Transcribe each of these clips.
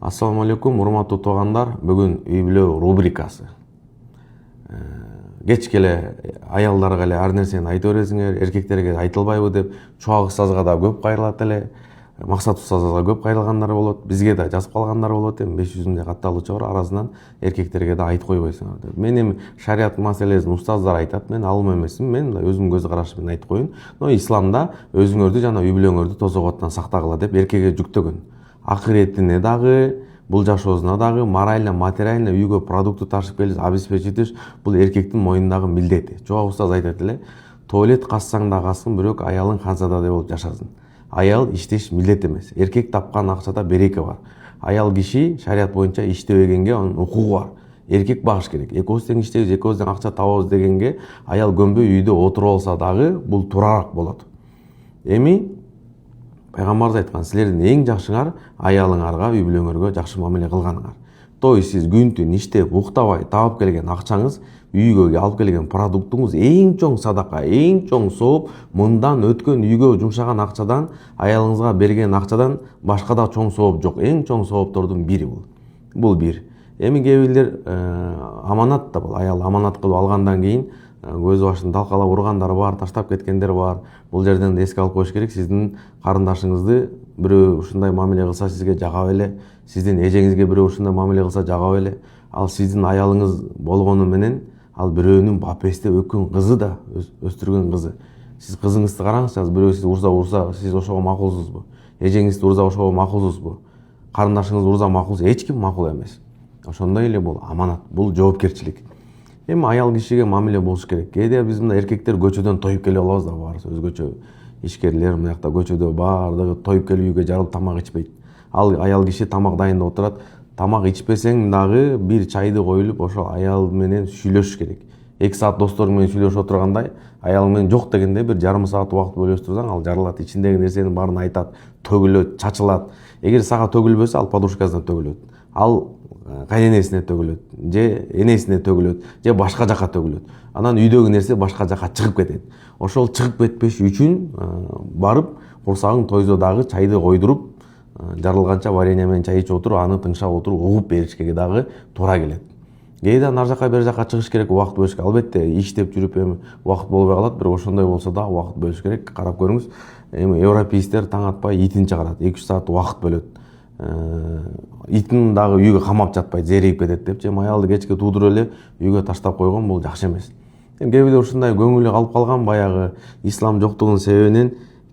Ассаламу алейкум, урматтуу туугандар. Бүгүн үй бүлө рубрикасы. Кечке эле аялдарга эле ар нерсени айтып бересиңер, эркектерге айтылбайбы деп Чубак устазга да көп кайрылат эле, Максат устазга көп кайрылгандар болот, бизге да жазып калгандар болот. Эми 500 миңдей катталуучу бар, арасынан эркектерге да айтып койбойсуңар деп. Мен эми шарият маселесин устаздар айтат, мен алым эмесмин, мен өзүмдүн көз карашым менен айтып коеюн. Но исламда өзүңөрдү жана үй бүлөңөрдү тозокоттон сактагыла деп эркекке жүктөгөн. Акыретине дагы, бул жашоосуна дагы морально, материально үйгө продукты ташып келип обеспечитиш бул эркектин мойнундагы милдети. Чубак устаз айтат эле, туалет кассаң да кассың, бирок аялың кансададай болуп жашасын. Аял иштеш милдет эмес. Эркек тапкан акчада береке бар. Аял киши шарият боюнча иштебегенге анын укугу бар. Эркек багыш керек. Экөөбүз тең иштейбиз, экөөбүз тең акча табабыз дегенге аял көнбөй үйдө отуруп алса дагы бул туурараак болот. Эми Пайгамбарыбыз айткан, силердин эң жакшыңар аялыңарга, үй бүлөңөргө жакшы мамиле кылганыңар. Той сиз күн түн иштеп, уктабай таап келген акчаңыз, үйгө алып келген продуктуңуз эң чоң садака, эң чоң сооп, мындан өткөн үйгө жумшаган акчадан, аялыңызга берген акчадан башка да чоң сооп жок. Эң чоң сооптордун бири бул. Бул бир. Эми кээ бирлер аманат да бул. Аял аманат кылып алгандан кийин көз башын талкалап ургандар бар, таштап кеткендер бар. Бул жерден да эске алып коюш керек, сиздин карындашыңызды бирөө ушундай мамиле кылса сизге жагабы эле, сиздин эжеңизге бирөө ушундай мамиле кылса жагабы эле. Ал сиздин аялыңыз болгону менен ал бирөөнүн бапесте өккөн кызы да, өстүргөн кызы. Сиз кызыңызды караңызчы, бирөө сиз урса, сиз ошого макулсузбу? Эжеңизди урса ошого макулсузбу? Карындашыңызды урса макулсуз? Эч ким макул эмес. Ошондой эле бул аманат, бул жоопкерчилик. Эми аял кишиге мамиле болуш керек. Кээде биз мына эркектер көчөдөн тоюп келип алабыз да, баарыбыз өзгөчө ишкерлер мына жакта көчөдө баардыгы тоюп келип үйгө жарылып тамак ичпейт. Ал аял киши тамак дайындап отурат. Тамак ичпесең дагы бир чайды коюлуп ошол аял менен сүйлөшүш керек. 2 саат достору менен сүйлөшүп отургандай, аял менен жок дегенде бир жарым саат убакыт бөлүп турсаң, ал жарылат, ичиндеги нерсенин баарын айтат, төгүлөт, чачылат. Эгер сага төгүлбөсө, ал подушкасына төгүлөт. Ал кайненесине төгүлөт, же энесине төгүлөт, же башка жака төгүлөт. Анан үйдөгү нерсе башка жака чыгып кетет. Ошол чыгып кетпеш үчүн барып курсагың тойзо дагы чайды койдуруп, жарылганча варенье менен чай ичип отуруп, аны тыңшап отуруп угуп беришке дагы туура келет. Кээде нар жака бер жака чыгыш керек, убакыт бөлүш керек. Албетте иштеп жүрүп эми убакыт болбой калат, бирок ошондой болсо да убакыт бөлүш керек. Карап көрүңүз, эми европейцтер таң атпай итин чыгарат, 2-3 саат убакыт бөлөт. Итин дагы үйгө камап жатпайт, зерийип кетет депчи. Аялды кечке туудуруп эле үйгө таштап койгон бул жакшы эмес. Кээ бирлер ушундай көңүлү калып калган, баягы ислам жоктугунун себебинен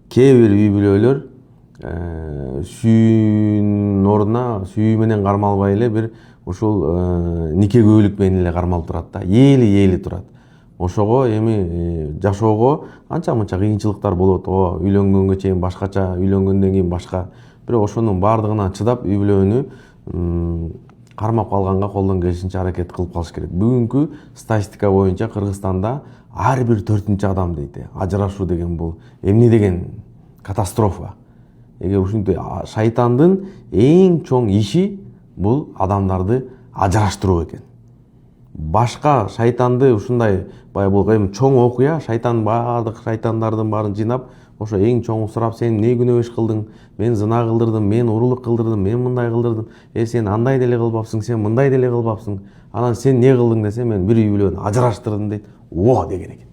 кээ бир үй бүлөлөр сүйүүнүн ордуна сүйүү менен кармалбай эле бир ушул никегөөлүк менен эле кармалып турат да, ээли турат. Ошого эми жашоого анча мынча кыйынчылыктар болот. Үйлөнгөнгө чейин башкача, үйлөнгөндөн кийин башка. Бирок ошонун баардыгына чыдап үй бүлөнү кармап калганга колдон келишинче аракет кылып калыш керек. Бүгүнкү статистика боюнча Кыргызстанда ар бир 4-чү адам дейт, ажырашуу деген бул эмне деген катастрофа. Эгер ушинтип шайтандын эң чоң иши бул адамдарды ажыраштыруу экен. Башка шайтанды ушундай баягы бул эми чоң окуя, шайтан баардык шайтандардын баарын жыйнап, ошо эң чоң сурап, сен эмне күнөө иш кылдың? Мен зына кылдырдым, мен урурлук кылдырдым, мен мындай кылдырдым. Сен андай деле кылбапсың, сен мындай деле кылбапсың. Анан сен эмне кылдың десе, мен бир үй бүлөнү ажыраштырдым дейт. О деген экен.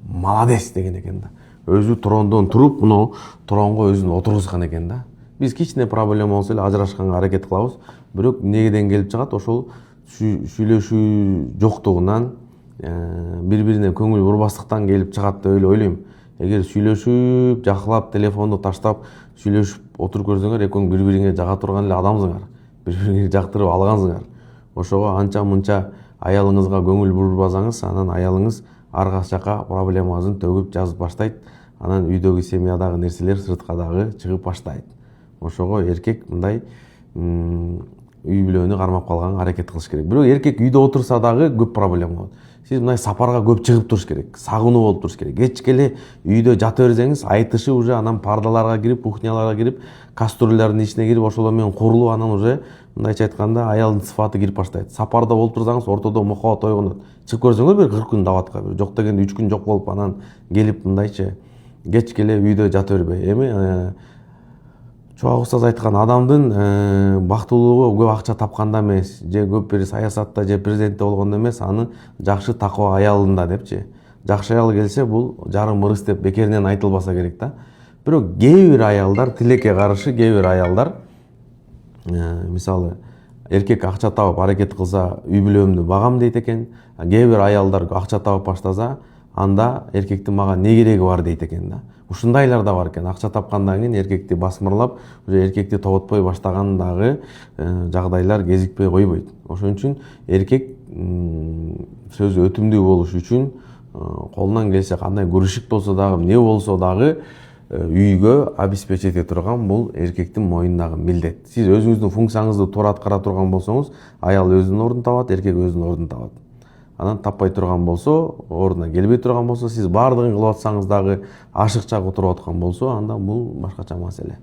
Молодец деген экен да. Өзү трондон туруп, мына тронго өзүн отургузган экен да. Биз кичине проблема болсо эле ажырашканга аракет кылабыз. Бирок негеден келип чыгат, ошол сүйлөшүү жоктугунан, бири-бирине көңүл бурбастыктан келип чыгат деп эле ойлойм. Эгер сүйлөшүп, жакылап, телефонду таштап, сүйлөшүп отуруп көрсөңөр, экөөң бири-бириңе жага турган эле адамсыңар. Бири-бириңи жактырып алгансыңар. Ошого анча-мунча аялыңызга көңүл бурбасаңыз, анан аялыңыз ар качака проблемасын төгүп жазып баштайт. Анан үйдөгү семьядагы нерселер сыртка дагы чыгып баштайт. Ошого эркек мындай үй бүлөнү кармап калганга аракет кылыш керек. Бирок эркек үйдө отурса дагы көп проблема болот. Сиз мындай сапарга көп чыгып туруш керек, сагынуу болуп туруш керек. Кечке эле үйдө жата берсеңиз, айтышы уже анан пардаларга кирип, кухняларга кирип, кастрюльдардын ичине кирип, ошолор менен курулуп, анан уже мындайча айтканда аялдын сыфаты кирип баштайт. Сапарда болуп турсаңыз, ортодо мокобот ойгонот. Чыгып көрсөңөр бир 40 күн дабатка, бир жок дегенде 3 күн жок болуп, анан келип мындайча кечке эле үйдө жата бербей. Эми Чубак устаз айткан адамдын бактылуулугу көп акча тапканда эмес, же көп бир саясатта же президентте болгондо эмес, анын жакшы такыба аялында депчи. Жакшы аял келсе бул жарым ырыс деп бекеринен айтылбаса керек да. Бирок кээ бир аялдар, тилекке каршы кээ бир аялдар мисалы эркек акча табып аракет кылса үй бүлөмдү багам дейт экен. Кээ бир аялдар акча табып баштаса, анда эркектин мага не кереги бар дейт экен да. Ушундайлар да бар экен. Акча тапкандан кийин эркекти басмырлап, уже эркекти тоботпой баштаган дагы жагдайлар кезикпей койбойт. Ошон үчүн эркек сөзү өтүмдүү болуш үчүн колунан келсе кандай күрүшүк болсо дагы, эмне болсо дагы үйгө обеспечить ете турган бул эркектин мойнундагы милдет. Сиз өзүңүздүн функцияңызды туура аткара турган болсоңуз, аял өзүнүн ордун табат, эркек өзүнүн ордун табат. Анан таппай турган болсо, ордуна келбей турган болсо, сиз баардыгын кылып атсаңыз дагы ашыкча отуруп аткан болсо, анда бул башкача маселе.